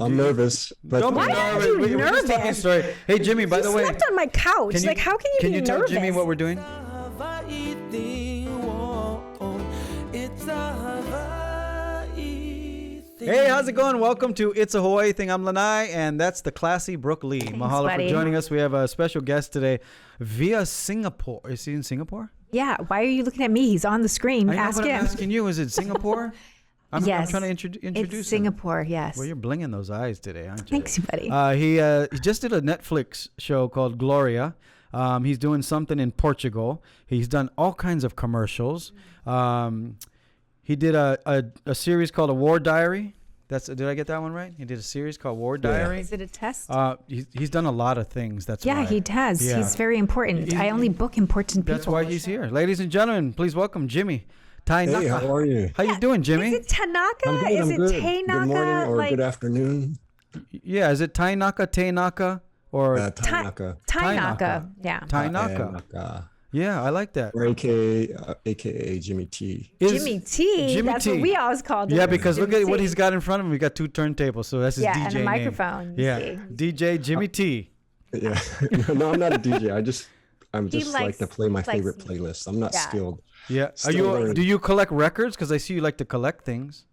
I'm nervous. But Don't be Why are nervous. you We're just telling a nervous? story. Hey, Jimmy, by the way. slept on my couch. How can you be nervous? Can you tell Jimmy what we're doing? Hey, how's it going? Welcome to It's a Hawaii Thing. I'm Lanai, and that's the classy Brooke Lee. Thanks, Mahalo buddy. for joining us. We have a special guest today via Singapore. Is he in Singapore? Yeah. Why are you looking at me? He's on the screen. I know, Ask but him. I'm asking you. Is it Singapore? I'm Yes. trying to introduce It's him. Singapore. Yes. Well, you're blinging those eyes today, aren't you? Thanks, buddy. He just did a Netflix show called Gloria. He's doing something in Portugal. He's done all kinds of commercials. He did a series called A War Diary. Did I get that one right? He did a series called War Diary. Is it a test? He's done a lot of things. That's why. He does. Yeah. He's very important. I only book important people. That's why he's here. Ladies and gentlemen, please welcome Jimmy Taenaka. hey, how are you? How you doing, Jimmy? Is it Taenaka? I'm good. Is I'm it good. Taenaka? Good morning or good afternoon. Yeah, is it Taenaka, or Taenaka. Taenaka. Yeah. Taenaka? Taenaka. Yeah, I like that. Or AKA Jimmy T. Jimmy T. Jimmy That's T. what we always called him. Yeah, because look Jimmy at what T. he's got in front of him. We got 2 turntables, so that's his DJ and a name. microphone. you Yeah, see. DJ Jimmy T. Yeah. No, I'm not a DJ. I'm He just like to play my favorite playlist. I'm not skilled. Yeah. Still learning. Do you collect records? Because I see you like to collect things.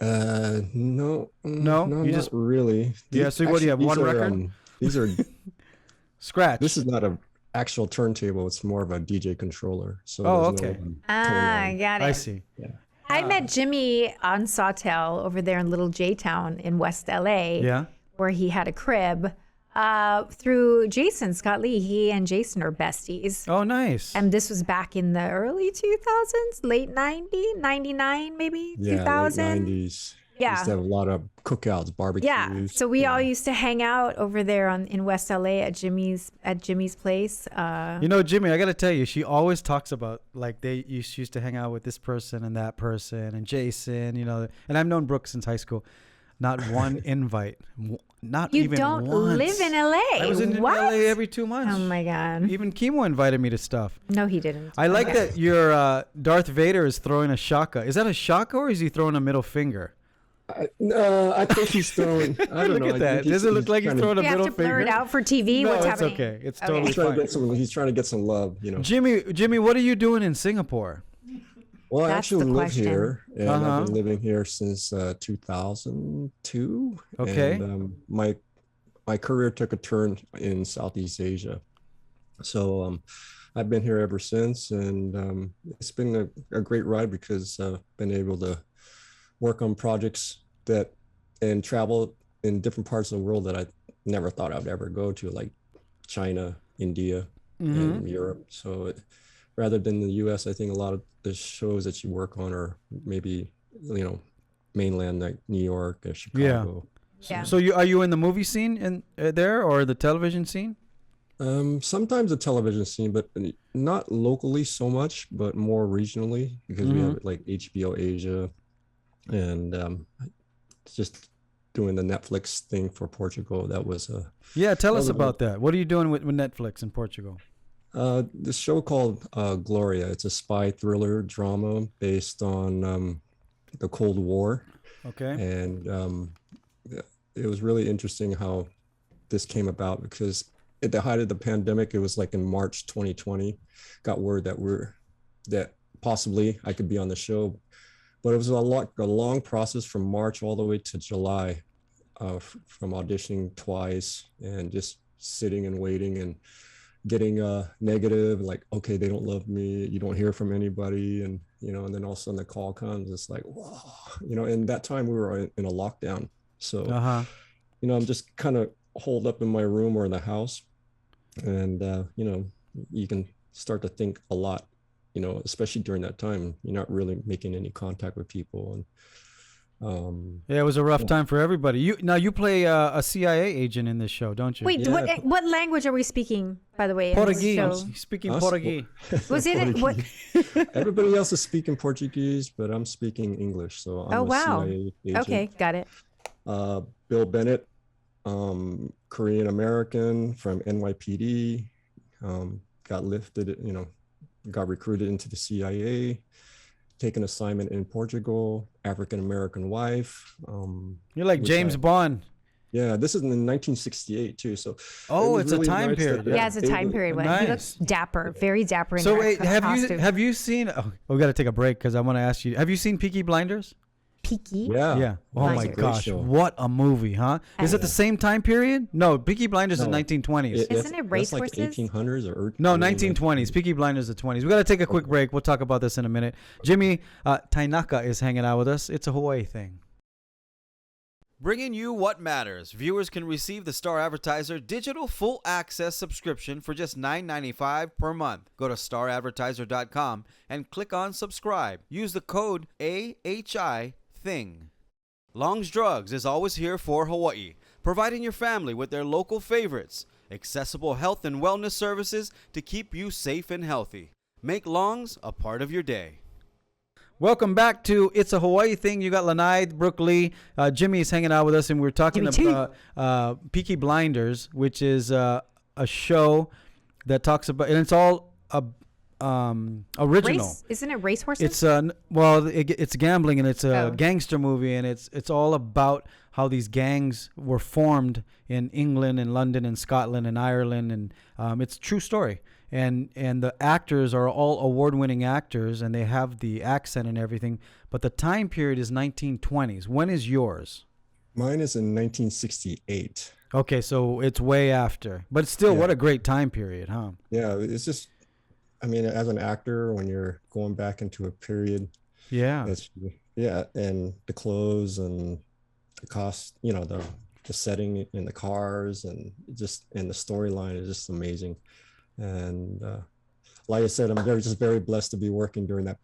No. No? No, You not just really. Yeah. So what do you have? These One are, record? These are. Scratch. This is not a actual turntable. It's more of a DJ controller. So Oh, there's okay. No, Got it. I see. I met Jimmy on Sawtell over there in Little J-Town in West LA. Yeah. Where he had a crib through Jason Scott Lee. He and Jason are besties. Oh, nice. And this was back in the early 2000s, late 90s, 99 maybe, Yeah, 2000. late 90s. Yeah. Used to have a lot of cookouts, barbecues. Yeah, so we all used to hang out over there in West LA at Jimmy's place. You know, Jimmy, I got to tell you, she always talks about like they used to hang out with this person and that person and Jason, you know. And I've known Brooke since high school. Not one invite. Not You even don't once. live in LA. I was in What? LA every 2 months. Oh my God. Even Kimo invited me to stuff. No, he didn't. I like that your Darth Vader is throwing a shaka. Is that a shaka or is he throwing a middle finger? I think he's throwing. I don't Look know. at that. Does it look like he's throwing a You have middle to blur finger? it out for TV. No, What's it's happening? okay. It's Okay. totally He's trying to fine. get some. He's trying to get some love. You know. Jimmy, what are you doing in Singapore? Well, I That's actually the live question. here, and Uh-huh. I've been living here since 2002. Okay. And my career took a turn in Southeast Asia, so I've been here ever since, and it's been a great ride because I've been able to work on projects and travel in different parts of the world that I never thought I'd ever go to, like China, India, and Europe. So rather than the US, I think a lot of the shows that you work on are maybe, mainland, like New York or Chicago. Yeah. So are you in the movie scene in there or the television scene? Sometimes the television scene, but not locally so much, but more regionally, because we have like HBO Asia, and just doing the Netflix thing for Portugal. That was Tell us about that. What are you doing with Netflix in Portugal? this show called Gloria. It's a spy thriller drama based on the Cold War. Okay. And it was really interesting how this came about, because at the height of the pandemic, it was like in March 2020, got word that possibly I could be on the show, but it was a long process from March all the way to July, from auditioning twice and just sitting and waiting and getting negative, like, okay, they don't love me, you don't hear from anybody, and and then all of a sudden the call comes. It's like, whoa, and that time we were in a lockdown, so I'm just kind of holed up in my room or in the house, and you can start to think a lot, especially during that time. You're not really making any contact with people, and it was a rough time for everybody. You play a CIA agent in this show, don't you? Wait, what language are we speaking, by the way? Portuguese. Speaking Portuguese. Was it what? Everybody else is speaking Portuguese, but I'm speaking English. So I'm a CIA agent. Okay, got it. Bill Bennett, Korean American from NYPD, got got recruited into the CIA, taken assignment in Portugal, African American wife. You're like James Bond. Yeah, this is in 1968 too. So Oh, was it's a really time nice period. that- Yeah, it's a time was- period when he Nice. looks dapper, very dapper. In So that wait, costume. have you seen? Oh, we got to take a break because I want to ask you. Have you seen Peaky Blinders? Peaky? Yeah. Yeah. Oh That's my a great gosh, show. what a movie, huh? Is it the same time period? No, Peaky Blinders is No. 1920s. Isn't it That's like racehorses? 1800s or No, early 1920s. Peaky Blinders the 20s. We got to take a quick break. We'll talk about this in a minute. Jimmy, Taenaka is hanging out with us. It's a Hawaii thing. Bringing you what matters. Viewers can receive the Star Advertiser digital full access subscription for just $9.95 per month. Go to staradvertiser.com and click on subscribe. Use the code AHI THING. Long's Drugs is always here for Hawaii, providing your family with their local favorites, accessible health and wellness services to keep you safe and healthy. Make Long's a part of your day. Welcome back to It's a Hawaii Thing. You got Lanai, Brooke Lee, Jimmy's hanging out with us, and we're talking about Peaky Blinders, which is a show that talks about, and it's all original. Isn't it racehorses? It's it's gambling, and it's a gangster movie, and it's all about how these gangs were formed in England and London and Scotland and Ireland, and it's a true story. And the actors are all award-winning actors, and they have the accent and everything. But the time period is 1920s. When is yours? Mine is in 1968. Okay, so it's way after. But still, what a great time period, huh? Yeah, it's just, I mean, as an actor, when you're going back into a period, Yeah. and the clothes and the cost, the setting in the cars and the storyline is just amazing. And like I said, I'm very blessed to be working during that.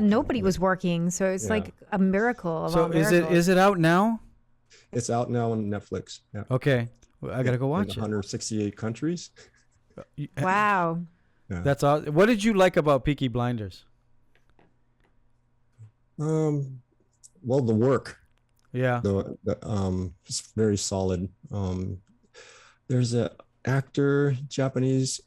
Nobody was working, so it's like a miracle. So is it out now? It's out now on Netflix. Yeah. Okay, well, I gotta go watch it. 168 countries. Wow. Yeah. That's all. What did you like about Peaky Blinders? Well, the work. Yeah. It's very solid. There's a Japanese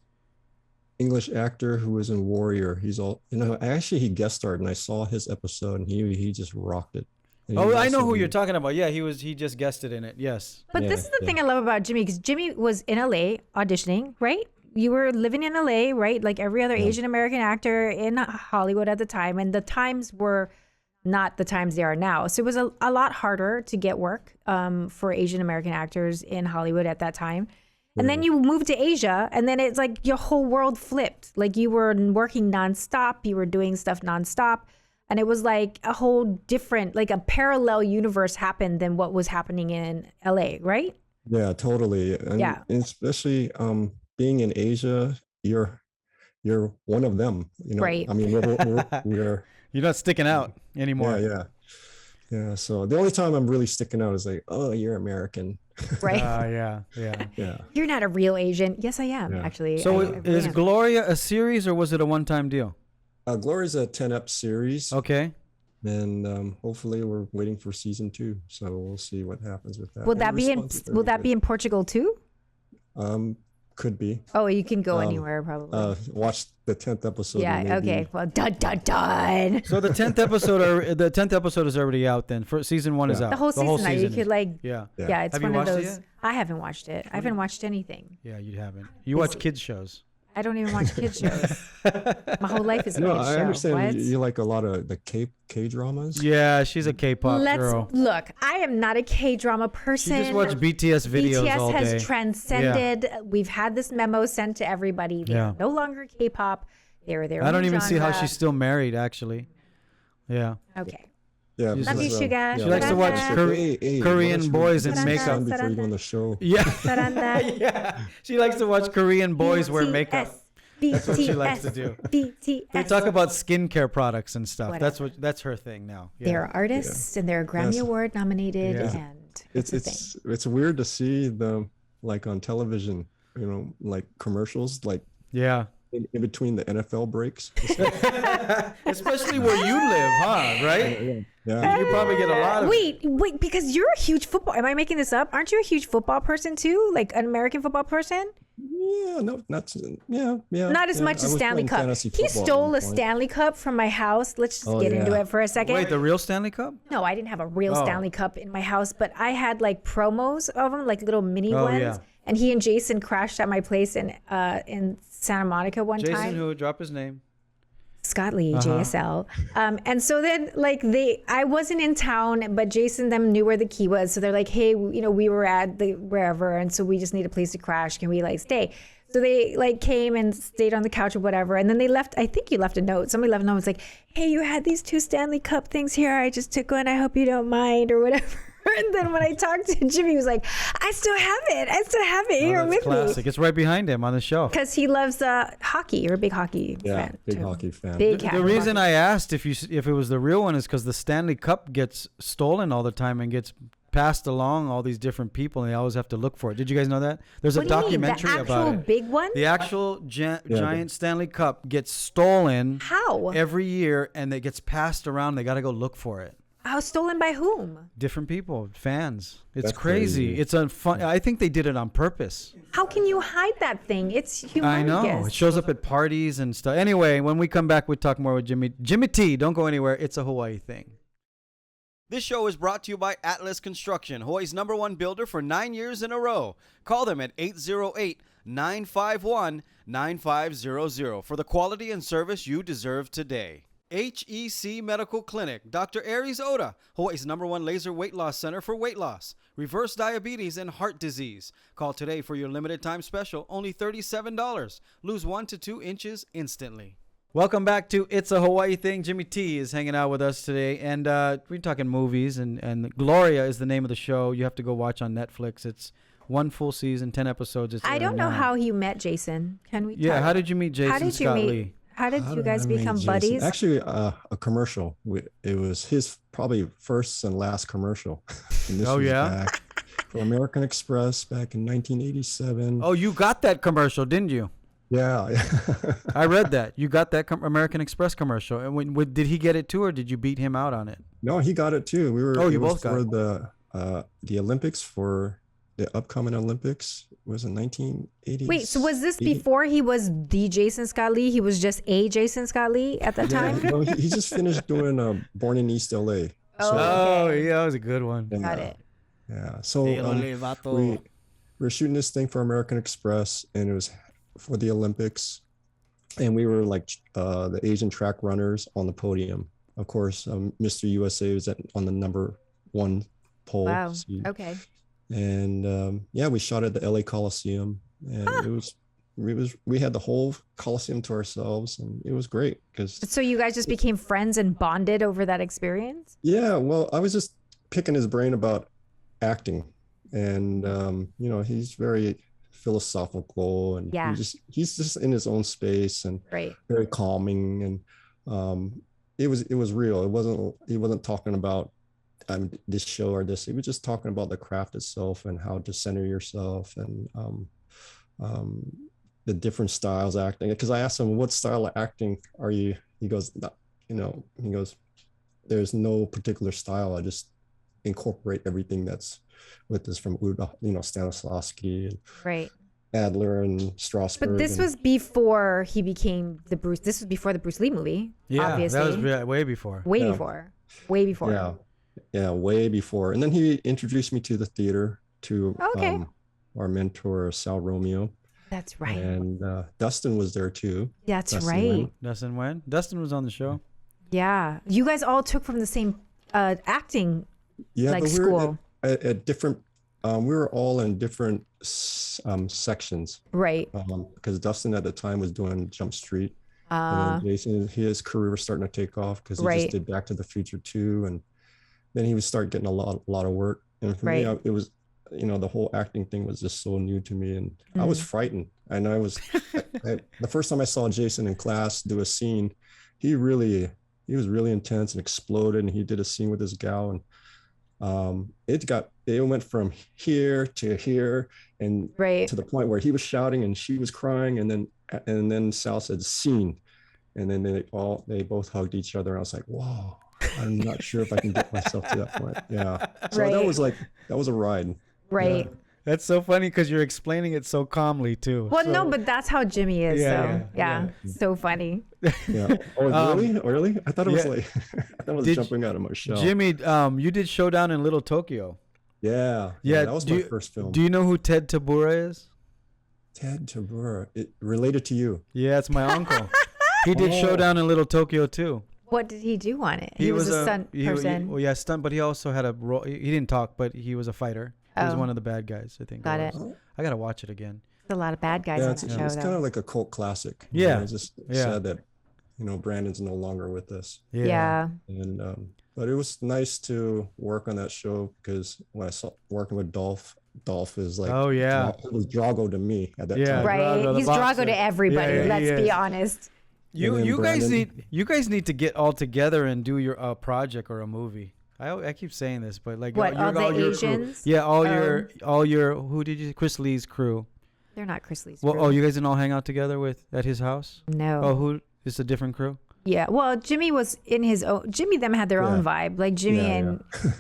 English actor who was in Warrior. He's he guest starred, and I saw his episode, and he just rocked it. Oh, I know who you're talking about. Yeah, he just guested in it. Yes. But this is the thing I love about Jimmy, because Jimmy was in LA auditioning, right? You were living in LA, right? Like every other Asian American actor in Hollywood at the time, and the times were not the times they are now. So it was a lot harder to get work for Asian American actors in Hollywood at that time. And then you moved to Asia, and then it's like your whole world flipped. Like you were working nonstop, you were doing stuff nonstop, and it was like a whole different, like a parallel universe happened than what was happening in LA, right? Yeah, totally. And especially being in Asia, you're one of them. Right. I mean, we're you're not sticking out anymore. Yeah. So the only time I'm really sticking out is like, oh, you're American. Right. Yeah. You're not a real Asian. Yes, I am, actually. So I is am. Gloria a series, or was it a one-time deal? Gloria's a 10-ep series. Okay. And hopefully we're waiting for season 2. So we'll see what happens with that. Will that be in Portugal too? Could be. Oh, you can go anywhere probably. Watch the 10th episode. Yeah. Okay. Well, done. So the 10th episode is already out then. For season 1 is out. The whole season. You could like. Yeah. It's Have one you of watched it those. yet? I haven't watched it. I haven't watched anything. Yeah, you haven't. You watch kids shows. I don't even watch kids shows. My whole life is a kids show. I understand What? you like a lot of the K dramas. Yeah, she's a K-pop girl. Look. I am not a K-drama person. She just watch BTS videos BTS all day. has transcended. We've had this memo sent to everybody. They're no longer K-pop. They're their I don't own even see how genre. she's still married, actually. Yeah. Okay. Yeah, Love you, sugar. She likes to watch Korean boys in makeup. Before you go on the show. Yeah. Yeah. She likes to watch Korean boys wear makeup. That's what she likes to do. BTS. They talk about skincare products and stuff. Whatever. That's her thing now. Yeah. They're artists and they're Grammy Award nominated, and it's weird to see them like on television, like commercials, like Yeah. in between the NFL breaks. Especially where you live, huh? Right? Yeah. You probably get a lot of. Wait, because you're a huge football. Am I making this up? Aren't you a huge football person too? Like an American football person? Yeah, no, not yeah. Not as much I as was Stanley playing Cup. fantasy He football at stole one a point. Stanley Cup from my house. Let's just Oh, get into yeah. it for a second. Wait, the real Stanley Cup? No, I didn't have a real Oh. Stanley Cup in my house, but I had like promos of them, like little mini Oh, ones. yeah. And he and Jason crashed at my place in Santa Monica one Jason, time. who? Drop his name. Scott Lee, JSL. And so then like I wasn't in town, but Jason them knew where the key was. So they're like, hey, we were at the wherever. And so we just need a place to crash. Can we like stay? So they like came and stayed on the couch or whatever. And then they left. I think you left a note. Somebody left a note. It's like, hey, you had these 2 Stanley Cup things here. I just took one. I hope you don't mind or whatever. And then when I talked to Jimmy, he was like, I still have it here That's with classic. It's right behind him on the shelf. because he loves hockey. You're a big hockey fan. Big too. hockey fan. Big The reason I asked if it was the real one is because the Stanley Cup gets stolen all the time and gets passed along all these different people, and they always have to look for it. Did you guys know that? There's a What do you mean? documentary The about actual it. big one? The actual giant Stanley Cup gets stolen How? every year, and it gets passed around. They got to go look for it. How stolen by whom? Different people, fans. It's That's crazy. crazy. It's a fun. I think they did it on purpose. How can you hide that thing? It's humongous. I know. It shows up at parties and stuff. Anyway, when we come back, we talk more with Jimmy. Jimmy T, don't go anywhere. It's a Hawaii thing. This show is brought to you by Atlas Construction, Hawaii's #1 builder for 9 years in a row. Call them at 808-951-9500 for the quality and service you deserve today. HEC Medical Clinic, Dr. Aries Oda, Hawaii's #1 laser weight loss center for weight loss, reverse diabetes, and heart disease. Call today for your limited time special, only $37. Lose 1 to 2 inches instantly. Welcome back to It's a Hawaii Thing. Jimmy T is hanging out with us today, and we're talking movies, and Gloria is the name of the show. You have to go watch on Netflix. It's 1 full season, 10 episodes. It's I don't airing know now. how you met Jason. Can we? Yeah, talk? how did you meet Jason How did you Scott meet? Lee? How did you guys become buddies? Actually, a commercial. It was his probably first and last commercial. And this Oh, was yeah? back for American Express back in 1987. Oh, you got that commercial, didn't you? Yeah. I read that. You got that American Express commercial. And did he get it too, or did you beat him out on it? No, he got it too. We were. Oh, you it was both got for it. the Olympics, for the upcoming Olympics. Was in 1980. Wait, so was this before he was the Jason Scott Lee? He was just a Jason Scott Lee at that time? No, he just finished doing Born in East LA. Oh, Oh, okay. yeah, that was a good one. And, Got it. Yeah. So Hey, we were shooting this thing for American Express, and it was for the Olympics, and we were like the Asian track runners on the podium. Of course, Mr. USA was on the #1 pole. Wow. seat. Okay. And we shot at the LA Coliseum, and we had the whole Coliseum to ourselves, and it was great because So you guys just became friends and bonded over that experience? well, I was just picking his brain about acting, and he's very philosophical, and Yeah. he's just in his own space and Right. very calming, and it was real. He wasn't talking about this show or this. He was just talking about the craft itself and how to center yourself, and the different styles of acting. Because I asked him, what style of acting are you? He goes, there's no particular style. I just incorporate everything that's with us from Uda, Stanislavski and Right. Adler and Strasberg. But this was before he became the Bruce. This was before the Bruce Lee movie. Yeah, obviously. that was way before. way Yeah. before. Way before. Yeah, way before. And then he introduced me to the theater, to Okay. our mentor Sal Romeo, That's right. and Dustin was there too. That's Dustin right. Lin. Dustin when? Dustin was on the show. Yeah. You guys all took from the same acting. Yeah, Like but we were school. at different. We were all in different sections, Right. because Dustin at the time was doing Jump Street, and then Jason, his career was starting to take off because he Right. just did Back to the Future 2, and then he would start getting a lot of work. And for Right. me, it was, the whole acting thing was just so new to me, and I was frightened. And I was the first time I saw Jason in class do a scene, he was really intense and exploded, and he did a scene with this gal, and it went from here to here, and Right. to the point where he was shouting and she was crying, and then and then Sal said scene, and then they both hugged each other. I was like, whoa, I'm not sure if I can get myself to that point. Yeah. So Right. that was a ride. Right. Yeah. That's so funny because you're explaining it so calmly too. Well, So- no, but that's how Jimmy is. Yeah, So yeah, so funny. Yeah. Oh, really? I thought it was yeah. like, I thought it was Did jumping out of my shell. Jimmy, you did Showdown in Little Tokyo. Yeah. Yeah, That was do my you- first film. Do you know who Ted Tabura is? Ted Tabura. It related to you. Yeah, it's my uncle. He did Oh. Showdown in Little Tokyo too. What did he do on it? He was a stunt person. Well, yeah, stunt, but he also had a role. He didn't talk, but he was a fighter. He was Oh. one of the bad guys, I think. Got or it. was. I gotta watch it again. There's a lot of bad guys Yeah, on it's that show, kind though. of like a cult classic. Yeah. It's just Yeah. sad that, Brandon's no longer with us. Yeah. And but it was nice to work on that show because when I saw working with Dolph is like, Oh, yeah. it was Drago to me at that Yeah. time. Right. Drago, the He's boxer. Drago to everybody. Yeah, let's he be is. honest. You And then you guys Brandon- need to get all together and do your project or a movie. I keep saying this, but like What, all the your crew. Asians? Yeah, all your who did you Chris Lee's crew? They're not Chris Lee's Well, crew. oh, you guys didn't all hang out together at his house? No. Oh, who? It's a different crew. Yeah. Well, Jimmy was in his own. Jimmy them had their own vibe. Like Jimmy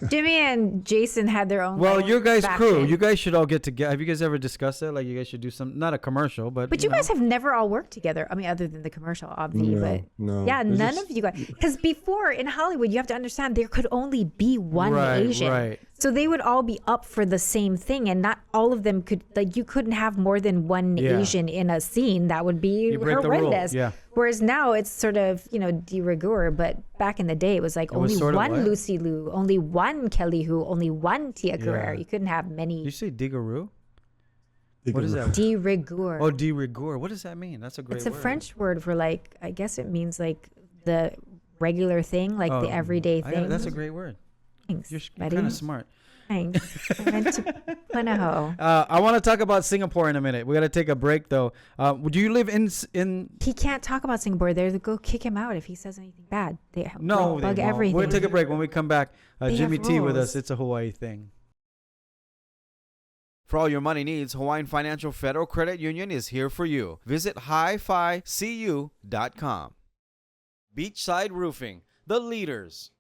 Jimmy and Jason had their own. Well, like, your guys' crew, faction. you guys should all get together. Have you guys ever discussed that? Like, you guys should do not a commercial, but. But you guys have never all worked together. I mean, other than the commercial, obviously. But No. yeah, It's none just- of you guys. Because before in Hollywood, you have to understand there could only be one Asian. Right. So they would all be up for the same thing, and not all of them could. Like, you couldn't have more than one Yeah. Asian in a scene. That would be You break the rule, horrendous. yeah. Whereas now it's sort of de rigueur. But back in the day, it was like It was only sort of one what? Lucy Liu, only one Kelly Hu, only one Tia Carrere. Yeah. You couldn't have Did you many. say Digaroo? Big What is group. that? De rigueur. Oh, de rigueur. What does that mean? That's a great It's a word. French word for like, I guess it means like the regular thing, like Oh, the everyday thing. That's a great word. Thanks, You're buddy. kind of smart. Thanks. I meant to Punaho. I want to talk about Singapore in a minute. We got to take a break though. Do you live in? He can't talk about Singapore. They'll go kick him out if he says anything bad. They No, they bug won't. everything. We'll take a break. When we come back, They Jimmy have T with rules. us. It's a Hawaii thing. For all your money needs, Hawaiian Financial Federal Credit Union is here for you. Visit hificu.com. Beachside Roofing, the leaders.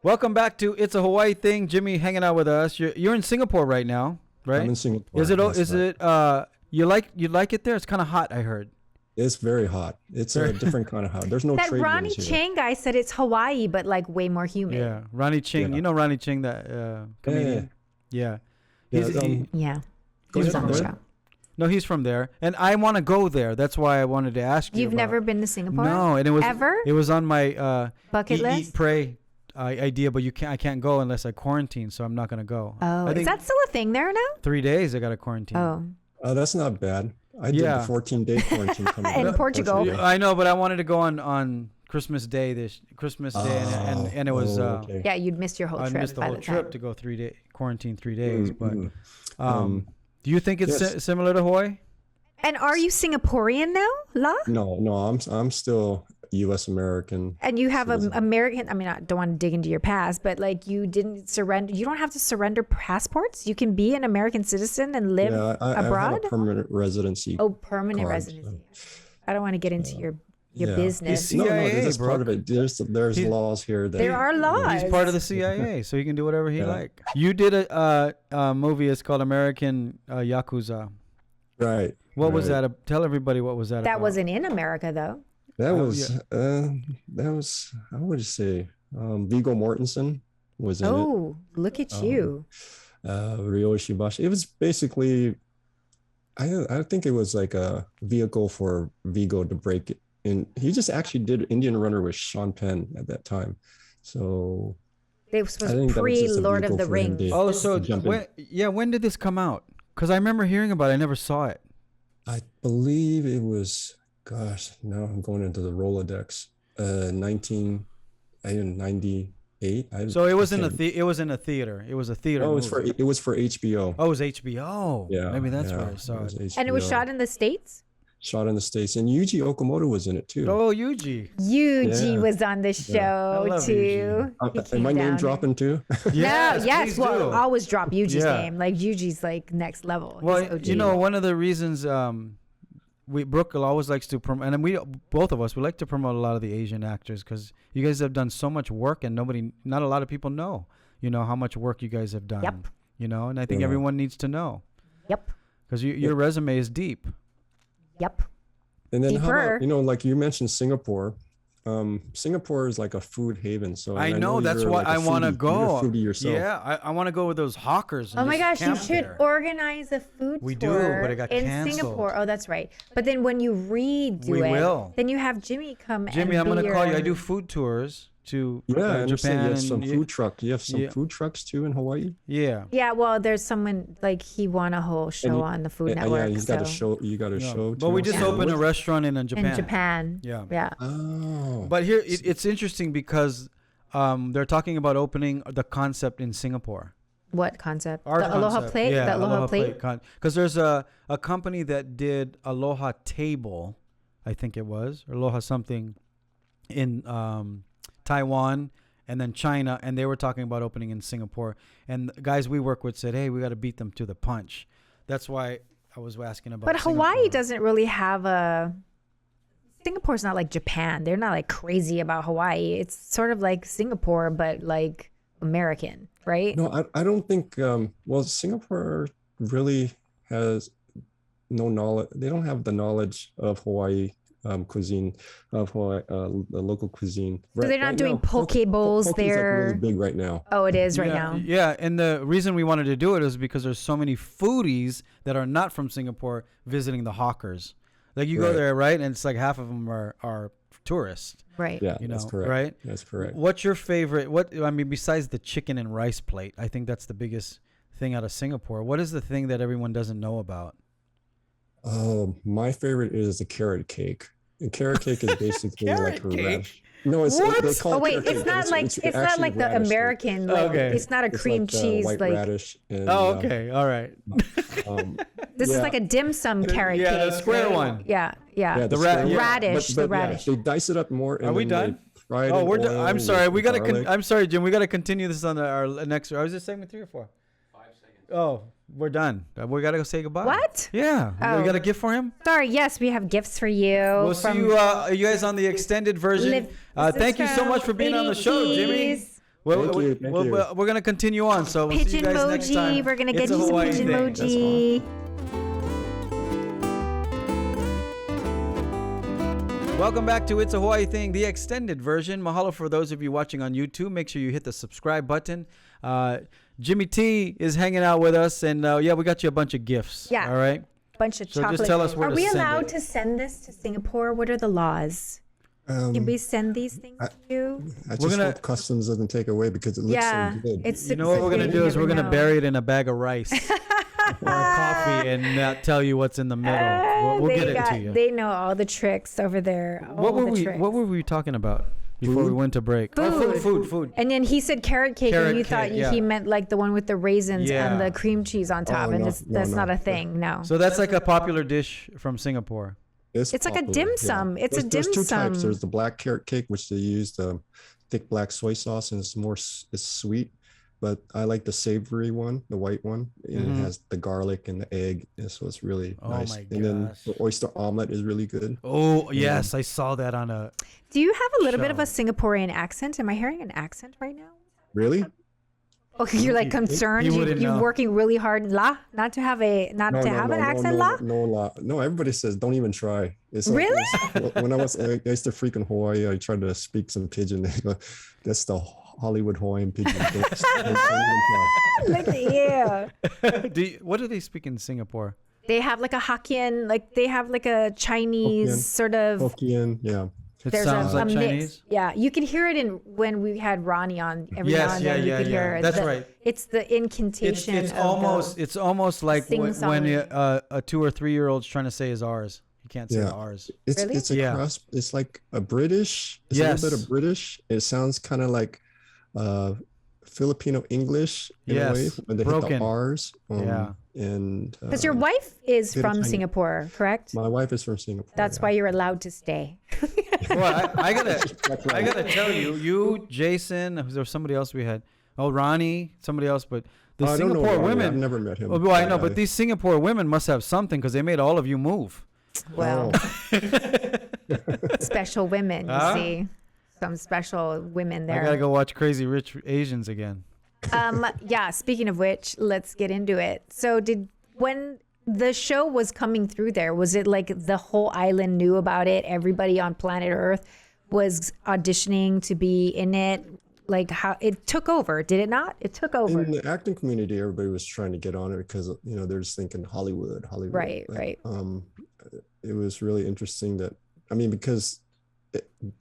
Welcome back to It's a Hawaii Thing. Jimmy hanging out with us. You're in Singapore right now, right? I'm in Singapore. Is it? That's Is right. it? You like it there? It's kind of hot, I heard. It's very hot. It's a different kind of hot. There's no That trade Ronnie winds here. Chang guy said it's Hawaii, but like way more humid. Yeah, Ronnie Ching. Yeah. You know Ronnie Ching, that comedian. Yeah. Yeah, Yeah. Go He was ahead, on the go show. ahead. No, he's from there, and I want to go there. That's why I wanted to ask you. You've about never it. been to Singapore? No, and it was Ever? It was on my Bucket eat, list? pray idea, but I can't go unless I quarantine, so I'm not gonna go. Oh, I is think that still a thing there now? 3 days I got to quarantine. Oh. That's not bad. I did Yeah. the 14-day quarantine coming In up. Portugal. Yeah, I know, but I wanted to go on Christmas Day and it was okay. Yeah, you'd missed your whole I trip missed the by whole the trip time. to go quarantine 3 days. But Mhm. do you think it's yes. similar to Hawaii? And are you Singaporean now, La? No, I'm still U.S. American. And you have an citizen. American, I mean, I don't want to dig into your past, but like you didn't surrender, you don't have to surrender passports. You can be an American citizen and live Yeah, I have abroad. a permanent residency. Oh, permanent card, residency. I don't want to get into your yeah. business. You see- CIA, that's part of bro. it. There's He- laws here that There are laws. He's part of the CIA, so he can do whatever he Yeah. like. You did a movie. It's called American Yakuza. Right. What was right. that? Tell everybody what was that. That about. wasn't in America, though. That Oh, was how would you say? Viggo Mortensen was in it. Oh, look at you. Ryo Shibashi. It was basically, I think it was like a vehicle for Vigo to break it. And he just actually did Indian Runner with Sean Penn at that time. So This I think was that was just pre a Lord of vehicle the for him Rings. to- Oh, so Jump in. when did this come out? Because I remember hearing about it. I never saw it. I believe it was, gosh, now I'm going into the Rolodex. 1998. So it was in can't- it was in a theater. It was a theater. Oh, it was movie. it was for HBO. Oh, it was HBO. Yeah, Maybe that's yeah, where I saw it. was And it was HBO. shot in the States? Shot in the States, and Yuji Okamoto was in it too. Oh, Yuji. Yuji Yeah. was on the I show love too. He Am came I name down. dropping too? Yes, please well, do. always drop Yuji's Yeah. name. Like Yuji's like next level. He's Well, OG. you know, one of the reasons Brooke always likes to promote, and we both of us we like to promote a lot of the Asian actors because you guys have done so much work, and not a lot of people know, how much work you guys have done. Yep. And I think everyone needs to know. Yep. Because your resume is deep. Yep. And then Deeper. how about, like you mentioned Singapore. Singapore is like a food haven. So I know that's why I want to go. You're a foodie yourself. Yeah, I want to go with those hawkers. Oh my gosh, you camp should there. organize a food We do, tour but it got in canceled. Singapore. Oh, that's right. But then when you redo We it, will. then you have Jimmy come. Jimmy, and I'm be going to call you. I your- do food tours to Yeah, I understand. Japan. You have some and food truck. You have some yeah. food trucks too in Hawaii. Yeah. Yeah, well, there's someone like he won a whole show on the Food Network. Yeah, he's got a so- show. You got a show. But we just Yeah. opened a restaurant in Japan. in Japan. Yeah. Yeah. Oh. But here it's interesting because they're talking about opening the concept in Singapore. What concept? Our the Aloha concept. plate. Yeah, the Aloha plate. Because there's a company that did Aloha Table, I think it was, or Aloha something, in Taiwan and then China, and they were talking about opening in Singapore. And the guys we work with said, hey, we got to beat them to the punch. That's why I was asking about But Singapore. Hawaii doesn't really have a. Singapore's not like Japan. They're not like crazy about Hawaii. It's sort of like Singapore, but like American, right? No, I don't think. Well, Singapore really has no knowledge. They don't have the knowledge of Hawaii cuisine, of Hawaii, the local cuisine. So they're not doing now, poke poke bowls. is like They're really big right now. oh, it is right now. Yeah, and the reason we wanted to do it is because there's so many foodies that are not from Singapore visiting the hawkers. Like you go Right. there, right, and it's like half of them are tourists. Right. Yeah, You know, that's correct. right? That's correct. What's your favorite? Besides the chicken and rice plate, I think that's the biggest thing out of Singapore. What is the thing that everyone doesn't know about? Oh, my favorite is the carrot cake. And carrot cake is basically like Carrot a cake? radish. No, it's What? they call Oh it wait, carrot it's cake, not but like it's it's not actually like the radish. American. Like, Okay. It's not a It's cream like, cheese. white Like radish. And, Oh, okay, all right. this is yeah. like a dim sum carrot Yeah, cake. the square right? one. Yeah, yeah. Yeah, The square one. radish, the But yeah, radish. they dice it up more. And Are we then done? they fry it Oh, in we're done. oil I'm sorry. with We gotta. garlic. I'm sorry, Jim. We gotta continue this on our next. Or is it segment 3 or 4? 5 seconds. Oh, we're done. We gotta go say goodbye. What? Yeah. Oh. We got a gift for him. Sorry. Yes, we have gifts for you. We'll see you, you guys on the extended version. Thank you so much for being on the show, Jimmy. Thank you, thank you. We're going to continue on, so we'll see you Pigeon guys next time. emoji. We're gonna It's get a you some Hawaii pigeon thing. emoji. Welcome back to It's a Hawaii Thing, the extended version. Mahalo for those of you watching on YouTube. Make sure you hit the subscribe button. Jimmy T is hanging out with us, and yeah, we got you a bunch of gifts. Yeah. All right. Bunch of So chocolate. just tell us where Are to we send allowed it. to send this to Singapore? What are the laws? Can we send these things to you? I We're just gonna- hope customs doesn't take away because it looks Yeah, so good. it's. You know what we're going to do is we're going to bury it in a bag of rice or coffee and not tell you what's in the middle. We'll get it to you. They know all the tricks over there. All What were the we? tricks. What were we talking about before we Food? went to break? Oh, food. And then he said carrot cake, Carrot and you cake, thought yeah. he meant like the one with the raisins and Yeah. the cream cheese on top, Oh, and no, that's no. not a thing. No, So that's like a popular dish from Singapore. it's like a popular, dim yeah. sum. It's a There's dim two sum. types. There's the black carrot cake, which they use the thick black soy sauce, and it's it's sweet. But I like the savory one, the white one, and it has the garlic and the egg, and so it's really Oh nice. my And then gosh. the oyster omelet is really good. Oh yes, I saw that on a. Do you have a little bit of a Show. Singaporean accent? Am I hearing an accent right now? Really? Okay, you're like concerned. he wouldn't You're know. working really hard, not to have an accent, la. No, everybody says don't even try. It's like, Really? when I used to freak in Hawaii, I tried to speak some pidgin. That's the Hollywood Hawaiian pidgin. Don't even try. Look at you. What do they speak in Singapore? They have like a Hokkien, like they have like a Chinese Hokkien. sort of. Hokkien, yeah. It There's sounds a like mix. Chinese. Yeah, you can hear it in when we had Ronnie on. Every Yes, now and yeah, then you yeah, could yeah. hear it. That's right. It's the incantation. It's of almost the, it's almost like when sing-song. a 2 or 3 year old's trying to say his R's. He can't say Yeah. the R's. Really? It's a Yeah. cross. It's like a British. It's a Yes. little bit of British. It sounds kind of like Filipino English in a way Yes, when they hit broken. the R's. Yeah. And because your wife is bit of from Chinese. Singapore, correct? my wife is from Singapore. That's why you're allowed to stay. Well, I gotta tell you, Jason, there was somebody else we had. Oh, Ronnie, somebody else, but the I don't know Singapore Ronnie. women. I've never met him. Oh, well, I know, but these Singapore women must have something because they made all of you move. Well, special women, you Huh? see. Some special women I there. gotta go watch Crazy Rich Asians again. Yeah, speaking of which, let's get into it. So when the show was coming through there, was it like the whole island knew about it? Everybody on planet Earth was auditioning to be in it? Like how it took over, did it not? It took over. In the acting community, everybody was trying to get on it because, they're just thinking Hollywood. Right, But, right. it was really interesting because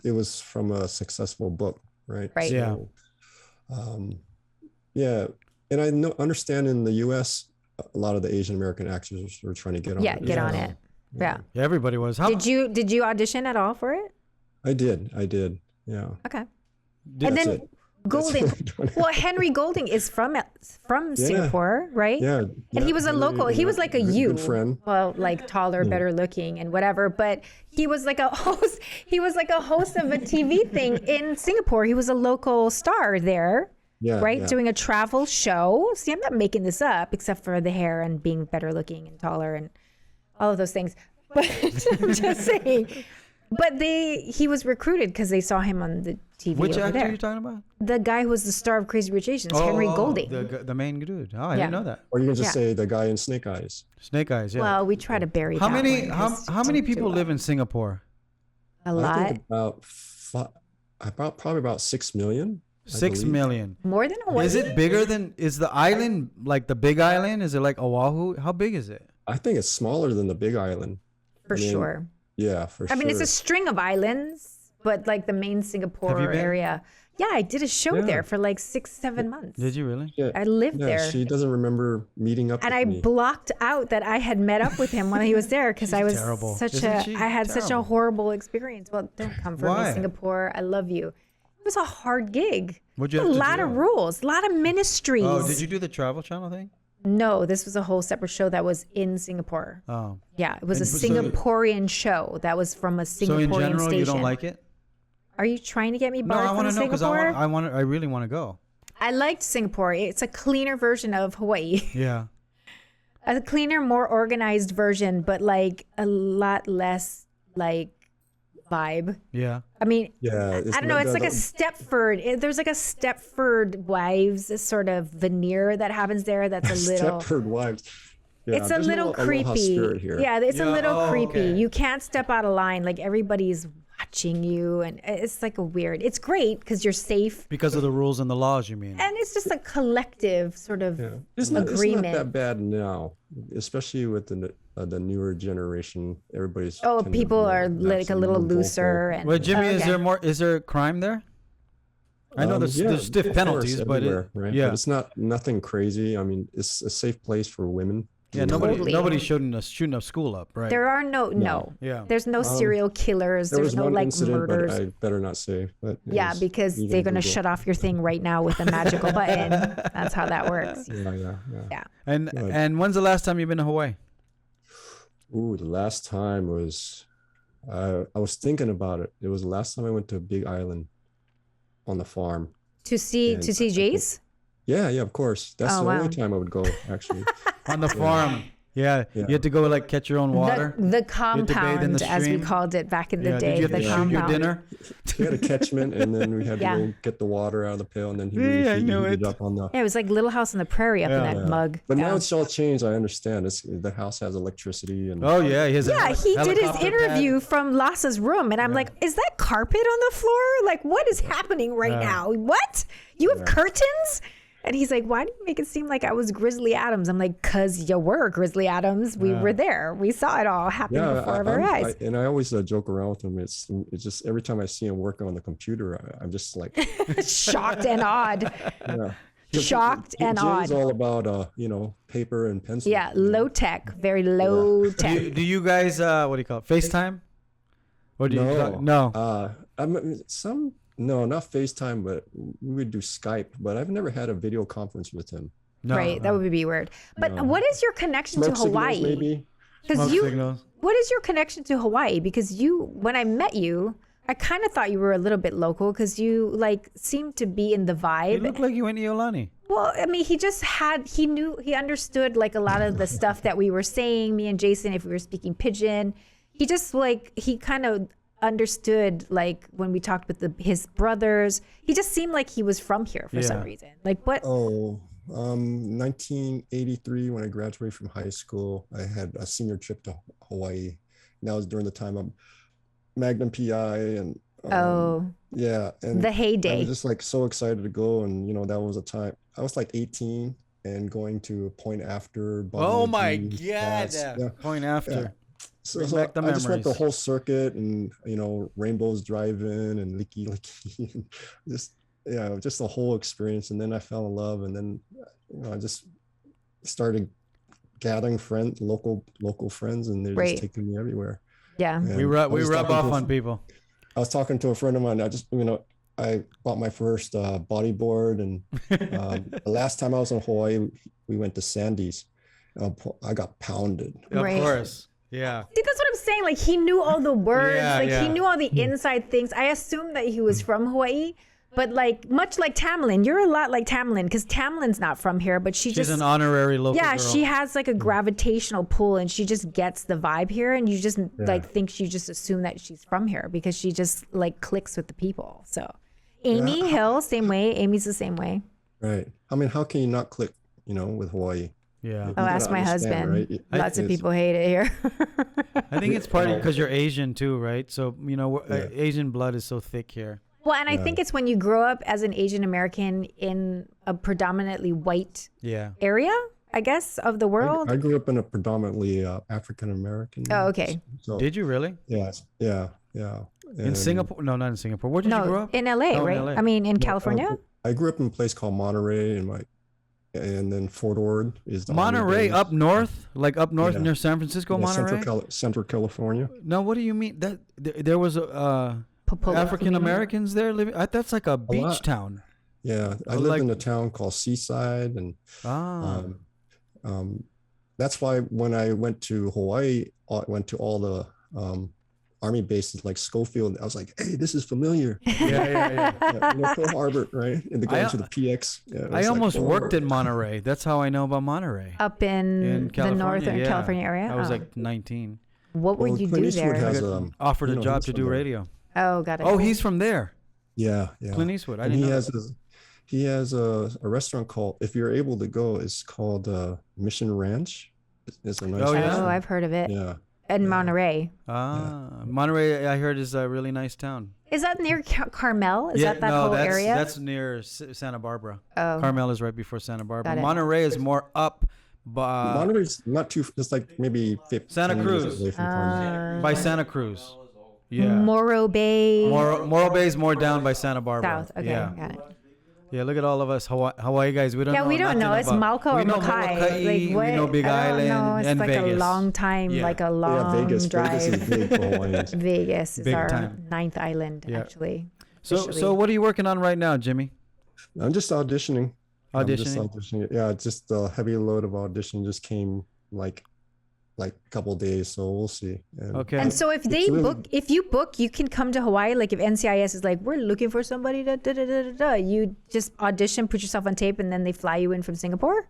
it was from a successful book, right? Right. Yeah. So, yeah. And I understand in the US, a lot of the Asian American actors were trying to get on Yeah, it. get as on well. it. Yeah. Yeah, everybody was. How, Did you audition at all for it? I did. Yeah. Okay. did- And That's then it. Golding. That's it. Well, Henry Golding is from Singapore, right? Yeah. And he was a local. He was like a good you, friend. well, like taller, better looking, and whatever. But he was like a host. He was like a host of a TV thing in Singapore. He was a local star there, Yeah. right? Yeah. Doing a travel show. See, I'm not making this up, except for the hair and being better looking and taller and all of those things. But I'm just saying. But he was recruited because they saw him on the TV which over actor there. are you talking about? The guy who was the star of Crazy Rich Asians, Henry Golding. The main dude. Oh, I Yeah. didn't know that. Or you can just Yeah. say the guy in Snake Eyes. Snake Eyes. Yeah. Well, we try to bury how that many? one How 'cause how many it's too people loud. live in Singapore? A I lot. think probably about 6 million. I 6 believe. million. More than Hawaii. Is it bigger than? Is the island like the big island? Is it like Oahu? How big is it? I think it's smaller than the Big Island. For I mean, sure. Yeah, for sure. I mean, it's a string of islands, but like the main Singapore been? area. Yeah, I did a show Yeah. there for like 6-7 months. Did you really? Yeah, I lived yeah, there. She doesn't remember meeting up And with I me. blocked out that I had met up with him when he was there because I was terrible. such Isn't she I had such a terrible? horrible experience. Well, don't come for Why? me, Singapore. I love you. It was a hard gig. What'd you a have to lot do? of rules, a lot of ministries. Oh, did you do the Travel Channel thing? No, this was a whole separate show that was in Singapore. Oh. Yeah, it was a And so- Singaporean show that was from a So Singaporean in general, station. you don't like it? Are you trying to get me No, barred I from want to know because Singapore? I really want to go. I liked Singapore. It's a cleaner version of Hawaii. Yeah. A cleaner, more organized version, but like a lot less like vibe. Yeah. I mean, Yeah, I don't know. It's like a Stepford. There's like a Stepford Wives sort of veneer that happens there. That's a little. Stepford Wives. Yeah, It's a there's no little Aloha creepy. spirit here. Yeah, it's a Yeah, little oh, creepy. okay. You can't step out of line. Like everybody's watching you, and it's like a weird. It's great because you're safe, Because of the rules and the laws, you mean? and it's just a collective sort of Yeah. It's not agreement. that bad now, especially with the newer generation. Everybody's Oh, tend to people be are like a actually little more vocal. looser. And, Well, Jimmy, okay. is there crime there? I know there's Yeah, stiff of penalties, course, but everywhere, right? yeah. But it's not nothing crazy. I mean, it's a safe place for women. Yeah, Totally. nobody's shooting a school up, right? There are no. Yeah. There's no serial killers. There There's was no one like incident, murders. but I better not say. But it Yeah, was- because you they're can gonna Google. shut off your thing right now with a magical button. That's how that works. Yeah. Yeah. And when's the last time you've been to Hawaii? Ooh, the last time was, I was thinking about it. It was the last time I went to Big Island on the farm. To see And Jace? Yeah, of course. That's Oh, the wow. only time I would go, actually. On the farm. Yeah. Yeah. You had to go like catch your own water. The bathe in compound, the as we stream? called it back in the Yeah. day. Did you have The to shoot your compound. dinner? We had a catchment, and then we had to Yeah. go get the water out of the pail, and then he Yeah, I would knew heat it. it up on the. Yeah, it was like Little House on the Prairie up in Yeah. that mug. But Yeah. now it's all changed. I understand. The house has electricity, and Oh yeah, he has a Yeah, he did his helicopter interview pad. from Lassa's room, and I'm like, is that carpet on the floor? Like, what is happening right now? What? You have curtains? And he's like, why do you make it seem like I was Grizzly Adams? I'm like, because you were Grizzly Adams. We were there. We saw it all happen before our eyes. and I always joke around with him. It's just every time I see him working on the computer, I'm just like, Shocked and awed. yeah. Shocked and Jay's awed. all about paper and pencil. Yeah, low tech, very low tech. Do you guys what do you call it? FaceTime? Or do you No, no. No, not FaceTime, but we would do Skype. But I've never had a video conference with him. No. Right, that would be weird. But what is your connection Smoke to signals, Hawaii? maybe. Because Smoke you, signals. what is your connection to Hawaii? Because you, when I met you, I kind of thought you were a little bit local because you like seemed to be in the You vibe. look like you went to Yolani. Well, I mean, he understood like a lot of the stuff that we were saying, me and Jason, if we were speaking pidgin. he just like he kind of understood, like when we talked with his brothers, he just seemed like he was from here for some reason. Like what? 1983, when I graduated from high school, I had a senior trip to Hawaii. And that was during the time of Magnum PI and and the heyday. I was just like so excited to go, and that was a time I was like 18 and going to Point After. Oh my God, Point After. Yeah. So I just went the whole circuit, and Rainbows Drive-In and Licky Licky, and just the whole experience. And then I fell in love, and then I just started gathering local friends, and they're just taking me everywhere. Yeah, and we rub off on people. I was talking to a friend of mine. I bought my first bodyboard, and the last time I was in Hawaii, we went to Sandy's. I got pounded. Of course. Yeah. See, that's what I'm saying. Like he knew all the words. He knew all the inside things. I assumed that he was from Hawaii, but like much like Tamlin, you're a lot like Tamlin, because Tamlin's not from here, but she's an honorary local girl. She has like a gravitational pull, and she just gets the vibe here, and you just like think you just assume that she's from here because she just like clicks with the people. So Amy Hill, same way. Amy's the same way. Right. I mean, how can you not click, with Hawaii? Yeah. Oh, ask my husband. Right? Lots of people hate it here. I think it's partly because you're Asian too, right? So, Asian blood is so thick here. Well, and I think it's when you grow up as an Asian American in a predominantly white area, I guess, of the world. I grew up in a predominantly African American. Oh, okay. So, did you really? Yes. Yeah. In Singapore? No, not in Singapore. Where did you grow up? In LA, right? In LA. I mean, in California? I grew up in a place called Monterey, and then Fort Ord is the Monterey up north, near San Francisco. Monterey, Central California. No, what do you mean? That there was African Americans there living? That's like a beach town. Yeah, I lived in a town called Seaside, and that's why when I went to Hawaii, I went to all the Army bases like Schofield. I was like, hey, this is familiar. Yeah. Pearl Harbor, right? And going to the PX. Yeah, I almost worked in Monterey. That's how I know about Monterey. Up in the northern California area? I was like 19. What would you do there? Offered a job to do radio. Oh, got it. Oh, he's from there. Yeah. Clint Eastwood. I didn't know. He has a restaurant called, if you're able to go, it's called Mission Ranch. It's a nice restaurant. Oh, I've heard of it. Yeah. And Monterey. Monterey, I heard, is a really nice town. Is that near Carmel? Is that whole area? That's near Santa Barbara. Oh. Carmel is right before Santa Barbara. Monterey is more up. Monterey's not too. It's like maybe 15 Santa Cruz away from Carmel. By Santa Cruz. Yeah. Morro Bay. Morro Bay is more down by Santa Barbara. South. Okay, got it. Yeah, look at all of us Hawaii guys. We don't know. Yeah, we don't know. It's Malco or Makai. Like, what? We know Big Island and like Vegas. A long time, like a long drive. Vegas is big for Hawaiians. Vegas is big our time. 9th island, actually. So what are you working on right now, Jimmy? I'm just auditioning. Auditioning? Yeah, just a heavy load of audition just came like a couple of days, so we'll see. Okay. And so if you book, you can come to Hawaii. Like if NCIS is like, we're looking for somebody, you just audition, put yourself on tape, and then they fly you in from Singapore?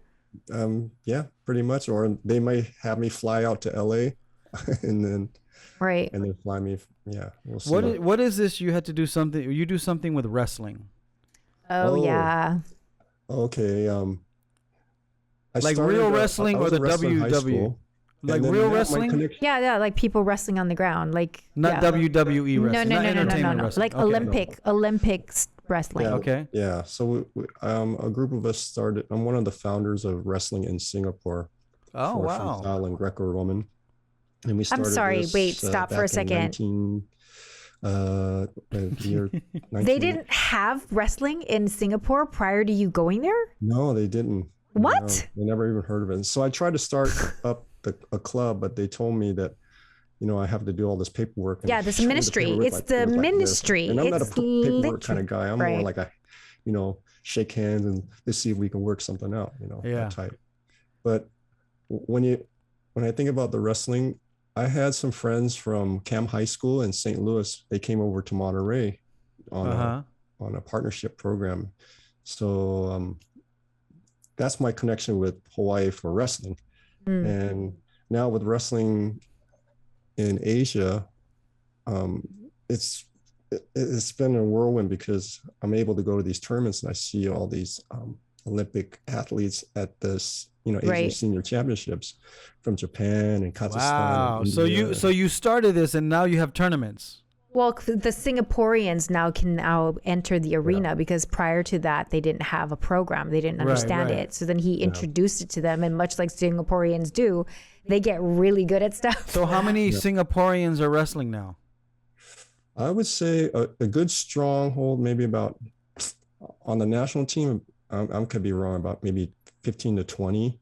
Yeah, pretty much. Or they might have me fly out to LA and then fly me. Yeah, we'll see. What is this? You had to do something. You do something with wrestling. Oh yeah. Okay. Like real wrestling or the WWE? Like real wrestling? Yeah, like people wrestling on the ground, like not WWE wrestling. No. Like Olympics wrestling. Yeah, okay. Yeah. So a group of us started. I'm one of the founders of wrestling in Singapore. Oh wow. Freestyle and Greco-Roman. And we started. I'm sorry. Wait. Stop for a second. Year 19... They didn't have wrestling in Singapore prior to you going there? No, they didn't. What? No, they never even heard of it. So I tried to start up a club, but they told me that, I have to do all this paperwork. Yeah, this ministry. It's the ministry. And I'm not a paperwork kind literally of guy. I'm more like shake hands and let's see if we can work something out, that type. But when I think about the wrestling, I had some friends from Cam High School in St. Louis. They came over to Monterey on a partnership program. So that's my connection with Hawaii for wrestling. And now with wrestling, in Asia, um, it's it's been a whirlwind because I'm able to go to these tournaments and I see all these Olympic athletes at this, Asian Right. Senior Championships from Japan and Kazakhstan. Wow. And So India. you started this and now you have tournaments. Well, the Singaporeans can now enter the arena because prior to that they didn't have a program. They didn't understand right. it. So then he introduced it to them, and much like Singaporeans do, they get really good at stuff. So how many Singaporeans are wrestling now? I would say a good stronghold, maybe about on the national team. I could be wrong, about maybe 15 to 20.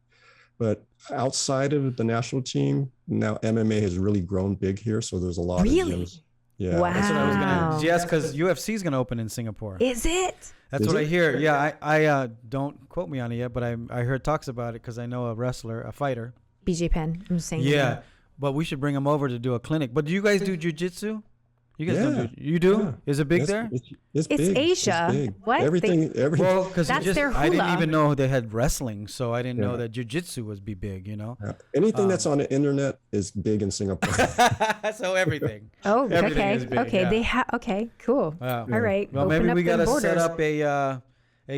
But outside of the national team, now MMA has really grown big here. So there's a lot Really? of gyms. Yeah. Wow. That's what I was Wow. gonna. Yes, because UFC is gonna open in Singapore. Is it? That's Is what I it? hear. Yeah, I don't quote me on it yet, but I heard talks about it because I know a wrestler, a fighter. BJ Penn. I'm saying. Yeah, but we should bring him over to do a clinic. But do you guys do jujitsu? You guys don't Yeah. do. You do? Yeah. Is it big It's- there? It's It's big. Asia. It's big. What? Everything. Well, because That's their I didn't hula. even know they had wrestling, so I didn't know Yeah. that jujitsu was be big. Yeah. Anything that's on the internet is big in Singapore. So everything. Oh, Everything okay. is big, Okay. yeah. They have. Okay. Cool. Wow. All right. Well, Open maybe up we them gotta borders. set up a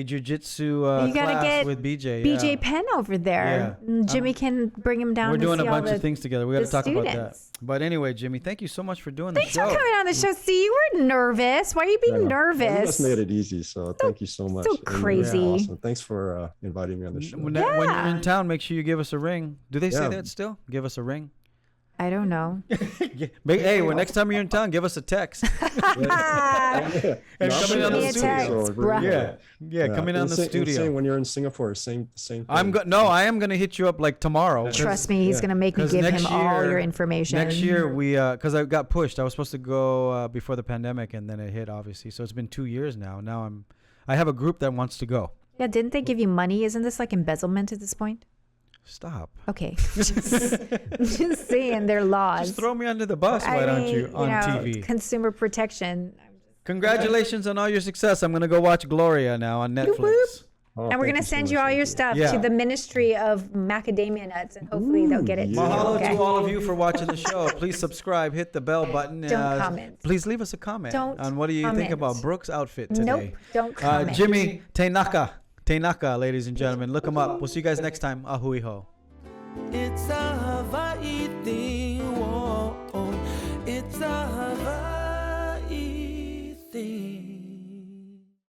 jujitsu You gotta class get with BJ. BJ yeah. Penn over there. Yeah. And Jimmy can bring him down. We're to doing a see all bunch of things together. We got to the talk about that. students. But anyway, Jimmy, thank you so much for doing Thanks the show. for coming on the show. See, you were nervous. Why are you being You nervous? just made it easy. So thank you so much. so And you're crazy. Awesome. Thanks for inviting me on the show. When you're Yeah. in town, make sure you give us a ring. Do they say Yeah. that still? Give us a ring. I don't know. Hey, well, next time you're in town, give us a text. Yeah. And No, I'm coming in on the the studio. so Text, we're- bruh. Yeah, coming on And the same- and studio. same when you're in Singapore, same thing. I am gonna hit you up like tomorrow. 'cause Trust me, he's yeah. gonna make me 'Cause give him next all year- your information. Next year we because I got pushed. I was supposed to go before the pandemic, and then it hit obviously. So it's been 2 years now. Now I have a group that wants to go. Yeah, didn't they give you money? Isn't this like embezzlement at this point? Stop. Okay. just saying their laws. Just throw me under the bus, why don't you, on TV? Consumer protection. Congratulations on all your success. I'm going to go watch Gloria now on Netflix. Oh, And we're thank going to so send much. you all your stuff Yeah. to the Ministry of Macadamia Nuts, and hopefully they'll get it to you. Mahalo Okay? to all of you for watching the show. Please subscribe, hit the bell button. Don't comment. Please leave us a comment Don't on what do you think comment. about Brooke's outfit today. Nope, don't comment. Jimmy Taenaka, ladies and gentlemen. Look him up. We'll see you guys next time. Ahui ho. It's a Hawaii